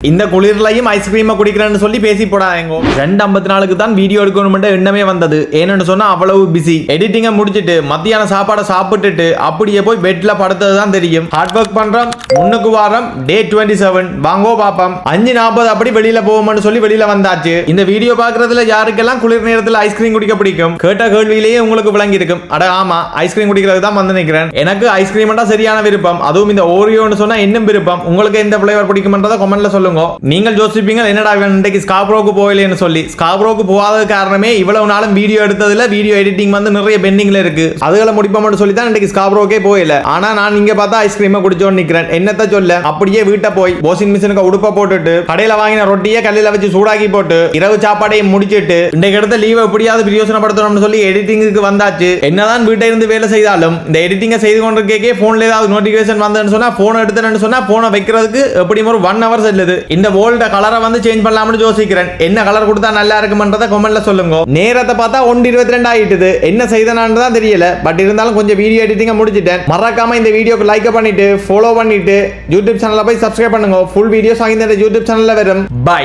இந்த குளிர்லையும் ஐஸ்கிரீமை குடிக்கிறேன்னு சொல்லி பேசி போடாதேங்க. 2:54க்கு தான் வீடியோ எடுக்கணும்ன்ற எண்ணமே வந்தது. ஏன்னு சொன்னா அவ்வளவு பிஸி. எடிட்டிங்கை முடிச்சிட்டு மத்தியான சாப்பாடை சாப்பிட்டுட்டு அப்படியே போய் பெட்ல படுத்தது தான் தெரியும். ஹார்ட் ஒர்க் பண்றோம். முன்னுக்கு வாரம் டே 27 வாங்கோ பாப்போம். 5:40 அப்படி வெளியில போவோம்னு சொல்லி வெளியில வந்தாச்சு. இந்த வீடியோ பாக்குறதுல யாருக்கெல்லாம் குளிர் நேரத்தில் ஐஸ்கிரீம் குடிக்க பிடிக்கும் கேட்ட கேள்வியிலேயே உங்களுக்கு விளங்கி இருக்கும். அட ஆமா, ஐஸ்கிரீம் குடிக்கிறது தான் வந்து நிக்கிறேன். எனக்கு ஐஸ்கிரீம் சரியான விருப்பம். அதுவும் இந்த ஓரியோன்னு சொன்னா இன்னும் விருப்பம். உங்களுக்கு எந்த பிளேவர் பிடிக்கும்ன்றத கமெண்ட்ல சொல்லுங்க. நீங்கள் யோசிப்பீங்க என்னடா இன்றைக்கு ஸ்காப்ரோக்கு போகலன்னு சொல்லி. ஸ்காப்ரோக்கு போகாத காரணமே இவ்வளவு நாளும் வீடியோ எடுத்ததுல வீடியோ எடிட்டிங் வந்து நிறைய பெண்டிங்ல இருக்கு. அதுகளை முடிப்போம்னு சொல்லி தான் இன்றைக்கு ஸ்காப்ரோக்கே போகல. ஆனா நான் இங்க பார்த்தா ஐஸ்கிரீமை குடிச்சோன்னு நிக்கிறேன். என்னத்த சொல்ல, அப்படியே வீட்டை போய் வாஷிங் மிஷினுக்கு உடுப்ப போட்டுட்டு கடையில வாங்கின ரொட்டியை கல்லில வச்சு சூடாக்கி போட்டு இரவு சாப்பாடையும் முடிச்சிட்டு இன்றைக்கு எடுத்த லீவ் எப்படியாவது பிரயோசனப்படுத்தணும்னு சொல்லி எடிட்டிங்க்கு வந்தாச்சு. என்னதான் வீட்டை இருந்து வேலை செய்தாலும் இந்த எடிட்டிங்கை செய்து கொண்டிருக்கே போன்ல ஏதாவது நோட்டிபிகேஷன் வந்ததுன்னு சொன்னா போன் எடுத்துன்னு சொன்னா போனை வைக்கிறதுக்கு எப்படியும் ஒரு 1 hour செல்லுது. இந்த வோல்ட கலரை வந்து சேஞ்ச் பண்ணலாம்னு யோசிக்கிறேன். என்ன கலர் கொடுத்தா நல்லா இருக்கும்ன்றத கமெண்ட்ல சொல்லுங்க. நேரத்தை பார்த்தா 1:22 ஆயிட்டுது. என்ன செய்தனான்னு தான் தெரியல. பட் இருந்தாலும் கொஞ்சம் வீடியோ எடிட்டிங்க முடிச்சிட்டேன். மறக்காம இந்த வீடியோக்கு லைக் பண்ணிட்டு ஃபாலோ பண்ணிட்டு யூடியூப் சேனலை போய் சப்ஸ்கிரைப் பண்ணுங்க. ஃபுல் வீடியோஸ் வாங்கி இந்த யூடியூப் சேனல்ல வரும். பை.